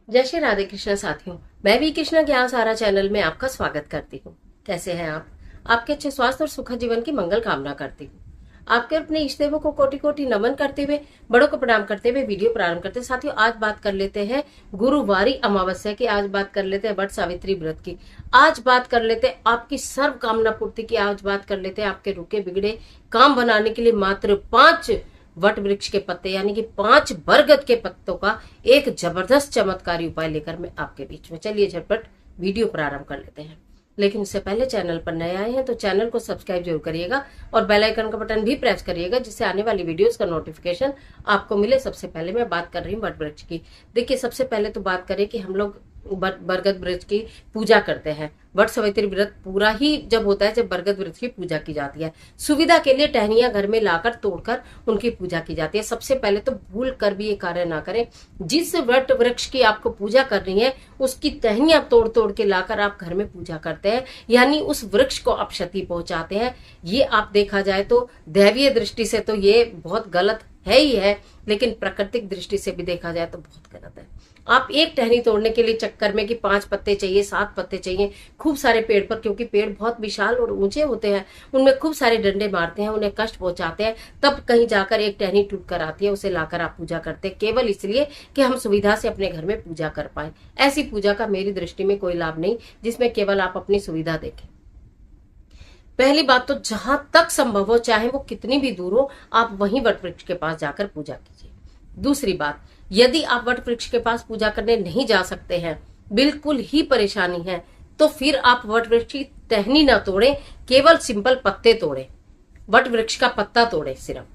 जय श्री राधे कृष्ण साथियों। मैं भी कृष्णा ज्ञान सारा चैनल में आपका स्वागत करती हूँ। कैसे हैं आप? आपके अच्छे स्वास्थ्य और सुखद जीवन की मंगल कामना करती हूँ। आपके अपने इष्ट देवों को कोटि कोटि नमन करते हुए, बड़ों को प्रणाम करते हुए वीडियो प्रारंभ करते हैं। साथियों, आज बात कर लेते हैं गुरुवारी अमावस्या की। आज बात कर लेते हैं वट सावित्री व्रत की। आज बात कर लेते हैं आपकी सर्व कामना पूर्ति की। आज बात कर लेते हैं आपके रुके बिगड़े काम बनाने के लिए मात्र 5 वट वृक्ष के पत्ते यानी कि 5 बरगद के पत्तों का एक जबरदस्त चमत्कारी उपाय लेकर मैं आपके बीच में। चलिए झटपट वीडियो प्रारंभ कर लेते हैं। लेकिन उससे पहले चैनल पर नए आए हैं तो चैनल को सब्सक्राइब जरूर करिएगा और बेल आइकन का बटन भी प्रेस करिएगा, जिससे आने वाली वीडियोस का नोटिफिकेशन आपको मिले। सबसे पहले मैं बात कर रही हूँ वट वृक्ष की। देखिए, सबसे पहले तो बात करें कि हम लोग बरगद वृक्ष की पूजा करते हैं। वट सावित्री व्रत पूरा ही जब होता है जब बरगद वृक्ष की पूजा की जाती है। सुविधा के लिए टहनियां घर में लाकर तोड़कर उनकी पूजा की जाती है। सबसे पहले तो भूल कर भी ये कार्य ना करें। जिस वट वृक्ष की आपको पूजा करनी है उसकी टहनियां तोड़ तोड़ के लाकर आप घर में पूजा करते हैं, यानी उस वृक्ष को आप क्षति पहुंचाते हैं। ये आप देखा जाए तो दैवीय दृष्टि से तो ये बहुत गलत है ही है, लेकिन प्राकृतिक दृष्टि से भी देखा जाए तो बहुत गलत है। आप एक टहनी तोड़ने के लिए चक्कर में कि 5 पत्ते चाहिए, 7 पत्ते चाहिए, खूब सारे पेड़ पर, क्योंकि पेड़ बहुत विशाल और ऊंचे होते हैं, उनमें खूब सारे डंडे मारते हैं, उन्हें कष्ट पहुंचाते हैं, तब कहीं जाकर एक टहनी टूट कर आती है, उसे लाकर आप पूजा करते हैं केवल इसलिए कि हम सुविधा से अपने घर में पूजा कर पाए। ऐसी पूजा का मेरी दृष्टि में कोई लाभ नहीं, जिसमें केवल आप अपनी सुविधा देखें। पहली बात तो जहां तक संभव हो, चाहे वो कितनी भी दूर हो, आप वहीं वट वृक्ष के पास जाकर पूजा कीजिए। दूसरी बात, यदि आप वट वृक्ष के पास पूजा करने नहीं जा सकते हैं, बिल्कुल ही परेशानी है, तो फिर आप वट वृक्ष की टहनी ना तोड़ें, केवल सिंपल पत्ते तोड़ें। वट वृक्ष का पत्ता तोड़ें सिर्फ।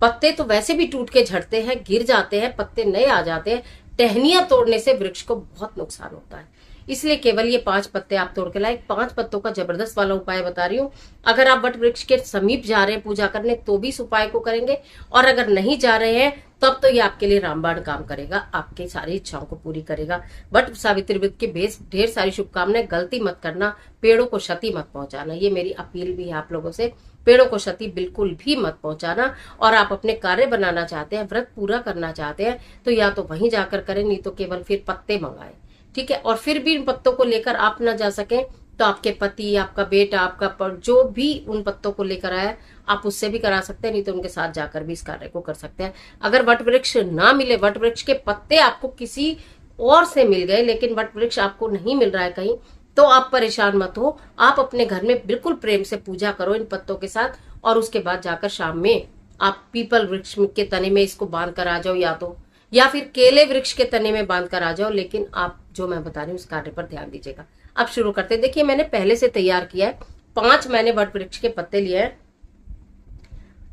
पत्ते तो वैसे भी टूट के झड़ते हैं, गिर जाते हैं, पत्ते नए आ जाते हैं। टहनियां तोड़ने से वृक्ष को बहुत नुकसान होता है, इसलिए केवल ये 5 पत्ते आप तोड़ के लाए। 5 पत्तों का जबरदस्त वाला उपाय बता रही हूँ। अगर आप वट वृक्ष के समीप जा रहे हैं पूजा करने तो भी इस उपाय को करेंगे, और अगर नहीं जा रहे हैं तब तो ये आपके लिए रामबाण काम करेगा, आपकी सारी इच्छाओं को पूरी करेगा। वट सावित्री व्रत के बेस ढेर सारी शुभकामनाएं। गलती मत करना, पेड़ों को क्षति मत पहुंचाना, ये मेरी अपील भी है आप लोगों से। पेड़ों को क्षति बिल्कुल भी मत पहुंचाना। और आप अपने कार्य बनाना चाहते हैं, व्रत पूरा करना चाहते हैं, तो या तो वहीं जाकर करें, नहीं तो केवल फिर पत्ते मंगाएं, ठीक है। और फिर भी इन पत्तों को लेकर आप ना जा सके तो आपके पति, आपका बेटा, आपका जो भी उन पत्तों को लेकर आया, आप उससे भी करा सकते हैं, नहीं तो उनके साथ जाकर भी इस कार्य को कर सकते हैं। अगर वट वृक्ष ना मिले, वट वृक्ष के पत्ते आपको किसी और से मिल गए लेकिन वट वृक्ष आपको नहीं मिल रहा है कहीं, तो आप परेशान मत हो। आप अपने घर में बिल्कुल प्रेम से पूजा करो इन पत्तों के साथ, और उसके बाद जाकर शाम में आप पीपल वृक्ष के तने में इसको बांध कर आ जाओ, या फिर केले वृक्ष के तने में बांध कर आ जाओ। लेकिन आप जो मैं बता रही हूँ उस कार्य पर ध्यान दीजिएगा। अब शुरू करते हैं। देखिए, मैंने पहले से तैयार किया है। 5 मैंने वट वृक्ष के पत्ते लिए हैं।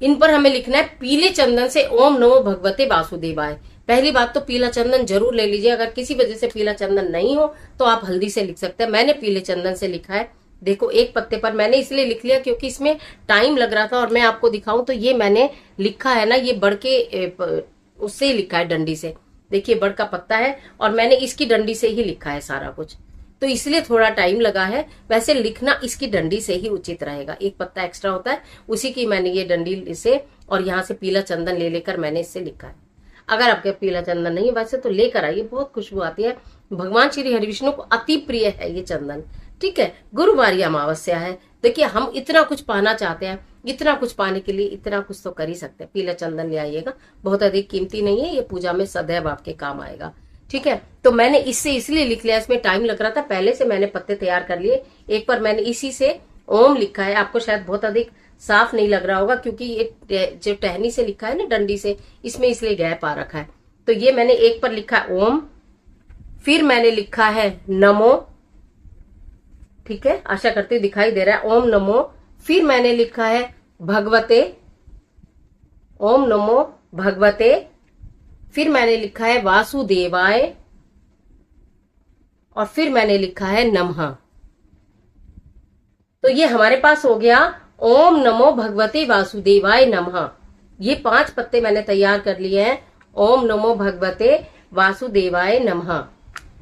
इन पर हमें लिखना है पीले चंदन से ओम नमो भगवते वासुदेवाय। पहली बात तो पीला चंदन जरूर ले लीजिए। अगर किसी वजह से पीला चंदन नहीं हो तो आप हल्दी से लिख सकते हैं। मैंने पीले चंदन से लिखा है। देखो, एक पत्ते पर मैंने इसलिए लिख लिया क्योंकि इसमें टाइम लग रहा था, और मैं आपको दिखाऊं तो ये मैंने लिखा है ना, ये बढ़ के उससे ही लिखा है, डंडी से। देखिए, बड़ का पत्ता है और मैंने इसकी डंडी से ही लिखा है सारा कुछ, तो इसलिए थोड़ा टाइम लगा है। वैसे लिखना इसकी डंडी से ही उचित रहेगा। एक पत्ता एक्स्ट्रा होता है, उसी की मैंने ये डंडी से और यहाँ से पीला चंदन ले लेकर मैंने इससे लिखा है। अगर आपके पीला चंदन नहीं वैसे तो लेकर आइए, बहुत खुशबू आती है। भगवान श्री हरिविष्णु को अति प्रिय है ये चंदन, ठीक है। गुरुवारी अमावस्या है। देखिए, हम इतना कुछ पाना चाहते हैं, इतना कुछ पाने के लिए इतना कुछ तो कर ही सकते हैं। पीला चंदन ले आइएगा, बहुत अधिक कीमती नहीं है, ये पूजा में सदैव आपके काम आएगा, ठीक है। तो मैंने इससे इसलिए लिख लिया, इसमें टाइम लग रहा था, पहले से मैंने पत्ते तैयार कर लिए। एक पर मैंने इसी से ओम लिखा है। आपको शायद बहुत अधिक साफ नहीं लग रहा होगा क्योंकि ये जो टहनी से लिखा है ना, डंडी से, इसमें इसलिए गैप आ रखा है। तो ये मैंने एक पर लिखा है ओम, फिर मैंने लिखा है नमो, ठीक है, आशा करती हूँ दिखाई दे रहा है, ओम नमो। फिर मैंने लिखा है भगवते, ओम नमो भगवते। फिर मैंने लिखा है वासुदेवाय, और फिर मैंने लिखा है नमः। तो ये हमारे पास हो गया ओम नमो भगवते वासुदेवाय नमः। ये 5 पत्ते मैंने तैयार कर लिए हैं, ओम नमो भगवते वासुदेवाय नमः,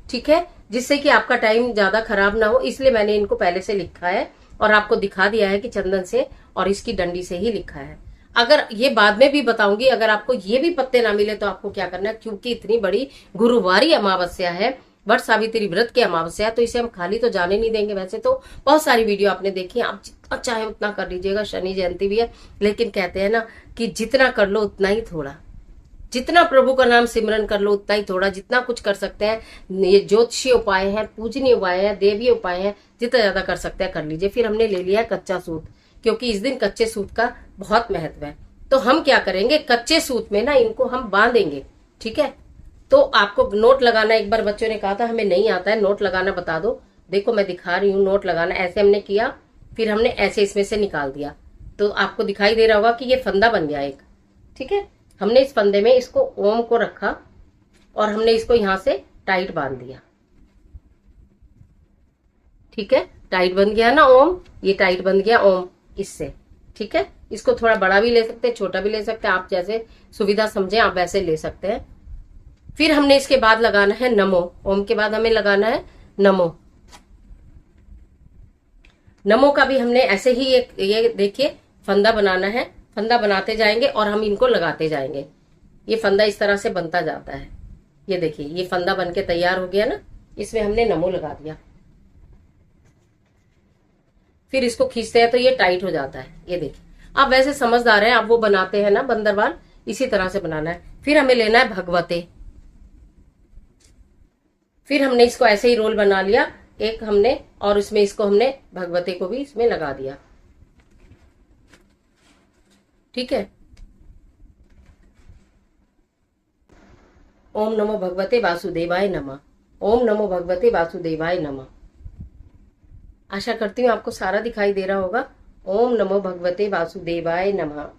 ठीक है। जिससे कि आपका टाइम ज्यादा खराब ना हो, इसलिए मैंने इनको पहले से लिखा है और आपको दिखा दिया है कि चंदन से और इसकी डंडी से ही लिखा है। अगर ये बाद में भी बताऊंगी, अगर आपको ये भी पत्ते ना मिले तो आपको क्या करना है, क्योंकि इतनी बड़ी गुरुवारी अमावस्या है, वट सावित्री व्रत की अमावस्या है, तो इसे हम खाली तो जाने नहीं देंगे। वैसे तो बहुत सारी वीडियो आपने देखी है, आप जितना चाहे उतना कर लीजिएगा, शनि जयंती भी है, लेकिन कहते हैं ना कि जितना कर लो उतना ही थोड़ा, जितना प्रभु का नाम सिमरन कर लो उतना ही थोड़ा, जितना कुछ कर सकते हैं, ये ज्योतिषीय उपाय हैं, पूजनीय उपाय है, देवीय उपाय है, जितना ज्यादा कर सकते हैं कर लीजिए। फिर हमने ले लिया है कच्चा सूत, क्योंकि इस दिन कच्चे सूत का बहुत महत्व है। तो हम क्या करेंगे, कच्चे सूत में ना इनको हम बांधेंगे, ठीक है। तो आपको नोट लगाना, एक बार बच्चों ने कहा था हमें नहीं आता है, नोट लगाना बता दो। देखो मैं दिखा रही हूँ, नोट लगाना ऐसे हमने किया, फिर हमने ऐसे इसमें से निकाल दिया, तो आपको दिखाई दे रहा होगा कि ये फंदा बन गया एक, ठीक है। हमने इस फंदे में इसको ओम को रखा और हमने इसको यहां से टाइट बांध दिया, ठीक है। टाइट बन गया ना ओम, ये टाइट बन गया ओम इससे, ठीक है। इसको थोड़ा बड़ा भी ले सकते हैं, छोटा भी ले सकते हैं, आप जैसे सुविधा समझे आप वैसे ले सकते हैं। फिर हमने इसके बाद लगाना है नमो, ओम के बाद हमें लगाना है नमो। नमो का भी हमने ऐसे ही एक ये देखिए फंदा बनाना है, फंदा बनाते जाएंगे और हम इनको लगाते जाएंगे। ये फंदा इस तरह से बनता जाता है, ये देखिए ये फंदा बनके तैयार हो गया ना, इसमें हमने नमो लगा दिया। फिर इसको खींचते हैं तो ये टाइट हो जाता है, ये देखिए। आप वैसे समझदार हैं, आप वो बनाते हैं ना बंदरवाल, इसी तरह से बनाना है। फिर हमें लेना है भगवते, फिर हमने इसको ऐसे ही रोल बना लिया एक हमने, और इसमें इसको हमने भगवते को भी इसमें लगा दिया, ठीक है। ओम नमो भगवते वासुदेवाय नमः, ओम नमो भगवते वासुदेवाय नमः। आशा करती हूँ आपको सारा दिखाई दे रहा होगा। ओम नमो भगवते वासुदेवाय नमः।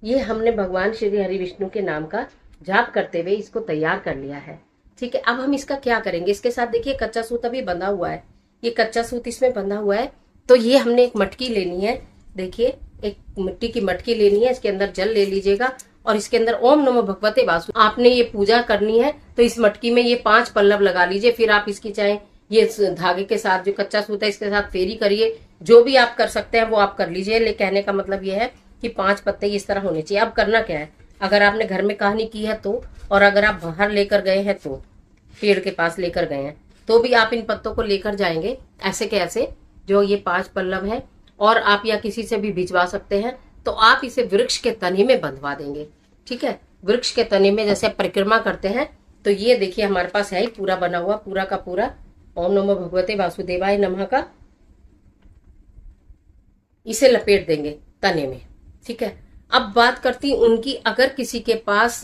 ये हमने भगवान श्री हरि विष्णु के नाम का जाप करते हुए इसको तैयार कर लिया है, ठीक है। अब हम इसका क्या करेंगे, इसके साथ देखिए कच्चा सूत अभी बंधा हुआ है, ये कच्चा सूत इसमें बंधा हुआ है। तो ये हमने एक मटकी लेनी है, देखिए एक मिट्टी की मटकी लेनी है, इसके अंदर जल ले लीजिएगा और इसके अंदर ओम नमो भगवते वासु, आपने ये पूजा करनी है तो इस मटकी में ये 5 पल्लव लगा लीजिए। फिर आप इसकी चाहे ये धागे के साथ जो कच्चा सूत है इसके साथ फेरी करिए, जो भी आप कर सकते हैं वो आप कर लीजिए। ले कहने का मतलब ये है कि 5 पत्ते इस तरह होने चाहिए। अब करना क्या है, अगर आपने घर में कहानी की है तो, और अगर आप बाहर लेकर गए हैं तो, पेड़ के पास लेकर गए हैं तो भी आप इन पत्तों को लेकर जाएंगे ऐसे के ऐसे, जो ये 5 पल्लव है। और आप या किसी से भी भिजवा सकते हैं, तो आप इसे वृक्ष के तने में बंधवा देंगे, ठीक है। वृक्ष के तने में जैसे परिक्रमा करते हैं, तो ये देखिए हमारे पास है ही पूरा बना हुआ, पूरा का पूरा ओम नमो भगवते वासुदेवाय नमः का, इसे लपेट देंगे तने में, ठीक है। अब बात करती हूं उनकी, अगर किसी के पास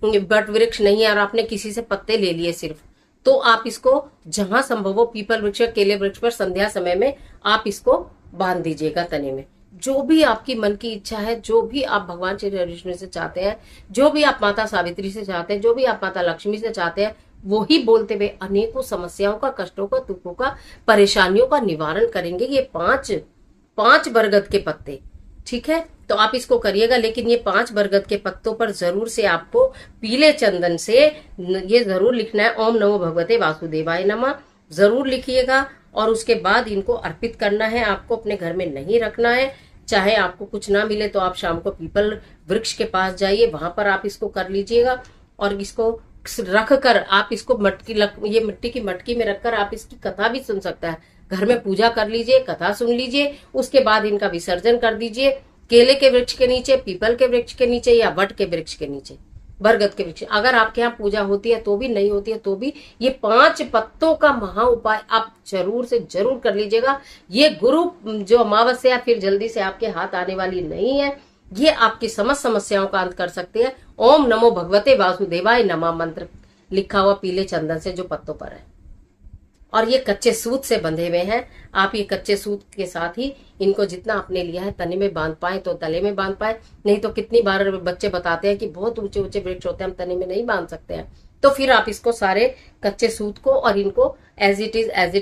बट वृक्ष नहीं है और आपने किसी से पत्ते ले लिए सिर्फ, तो आप इसको जहां संभव हो पीपल वृक्ष, केले वृक्ष पर संध्या समय में आप इसको बांध दीजिएगा तने में। जो भी आपकी मन की इच्छा है, जो भी आप भगवान श्री विष्णु से चाहते हैं, जो भी आप माता सावित्री से चाहते हैं, जो भी आप माता लक्ष्मी से चाहते हैं, वो ही बोलते हुए अनेकों समस्याओं का, कष्टों का, दुखों का, परेशानियों का निवारण करेंगे ये 5 बरगद के पत्ते, ठीक है। तो आप इसको करिएगा, लेकिन ये 5 बरगद के पत्तों पर जरूर से आपको पीले चंदन से ये जरूर लिखना है ओम नमो भगवते वासुदेवाय नमः, जरूर लिखिएगा। और उसके बाद इनको अर्पित करना है, आपको अपने घर में नहीं रखना है। चाहे आपको कुछ ना मिले तो आप शाम को पीपल वृक्ष के पास जाइए, वहां पर आप इसको कर लीजिएगा। और इसको रख कर आप इसको ये मिट्टी की मटकी में रखकर आप इसकी कथा भी सुन सकता है, घर में पूजा कर लीजिए, कथा सुन लीजिए, उसके बाद इनका विसर्जन कर दीजिए केले के वृक्ष के नीचे, पीपल के वृक्ष के नीचे, या वट के वृक्ष के नीचे, बरगद के वृक्ष। अगर आपके यहाँ पूजा होती है तो भी, नहीं होती है तो भी, ये 5 पत्तों का महा उपाय आप जरूर से जरूर कर लीजिएगा। ये गुरु जो अमावस्या फिर जल्दी से आपके हाथ आने वाली नहीं है, ये आपकी समस्त समस्याओं का अंत कर सकते हैं। ओम नमो भगवते वासुदेवाय नमः मंत्र लिखा हुआ पीले चंदन से जो पत्तों पर है, और ये कच्चे सूत से बंधे हुए हैं। आप ये कच्चे सूत के साथ ही इनको जितना आपने लिया है तने में बांध पाए तो तले में बांध पाए, नहीं तो कितनी बार बच्चे बताते हैं कि बहुत ऊंचे ऊंचे वृक्ष होते हैं, हम तने में नहीं बांध सकते हैं। तो फिर आप इसको सारे कच्चे सूत को और इनको एज इट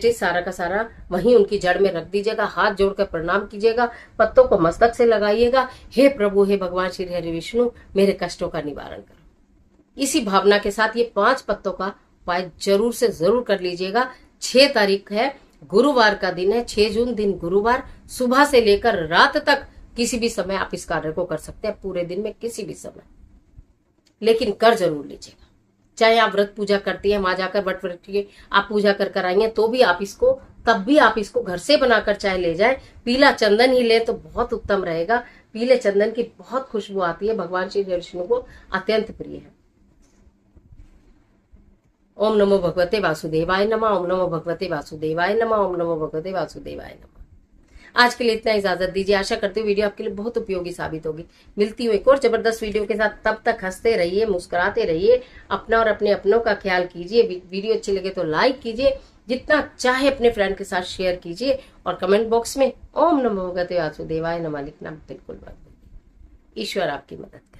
इज सारा का सारा वहीं उनकी जड़ में रख दीजिएगा। हाथ जोड़कर प्रणाम कीजिएगा, पत्तों को मस्तक से लगाइएगा, हे प्रभु, हे भगवान श्री हरि विष्णु, मेरे कष्टों का निवारण करो। इसी भावना के साथ ये 5 पत्तों का उपाय जरूर से जरूर कर लीजिएगा। 6 तारीख है, गुरुवार का दिन है, 6 जून दिन गुरुवार, सुबह से लेकर रात तक किसी भी समय आप इस कार्य को कर सकते हैं, पूरे दिन में किसी भी समय, लेकिन कर जरूर लीजिएगा। चाहे आप व्रत पूजा करती हैं, वहां जाकर वट व्रत की आप पूजा कर आई हैं, तो भी आप इसको, तब भी आप इसको घर से बनाकर चाहे ले जाएं, पीला चंदन ही लें तो बहुत उत्तम रहेगा। पीले चंदन की बहुत खुशबू आती है, भगवान श्री विष्णु को अत्यंत प्रिय है। ओम नमो भगवते वासुदेवाय नमः, ओम नमो भगवते वासुदेवाय नमः, ओम नमो भगवते वासुदेवाय नमः। आज के लिए इतना, इजाजत दीजिए। आशा करती हूँ वीडियो आपके लिए बहुत उपयोगी साबित होगी। मिलती हूँ एक और जबरदस्त वीडियो के साथ, तब तक हंसते रहिए, मुस्कुराते रहिए, अपना और अपने अपनों का ख्याल कीजिए। वीडियो अच्छी लगे तो लाइक कीजिए, जितना चाहे अपने फ्रेंड के साथ शेयर कीजिए, और कमेंट बॉक्स में ओम नमो भगवते वासुदेवाय नमः लिखना बिल्कुल मत भूलिए। ईश्वर आपकी मदद करे।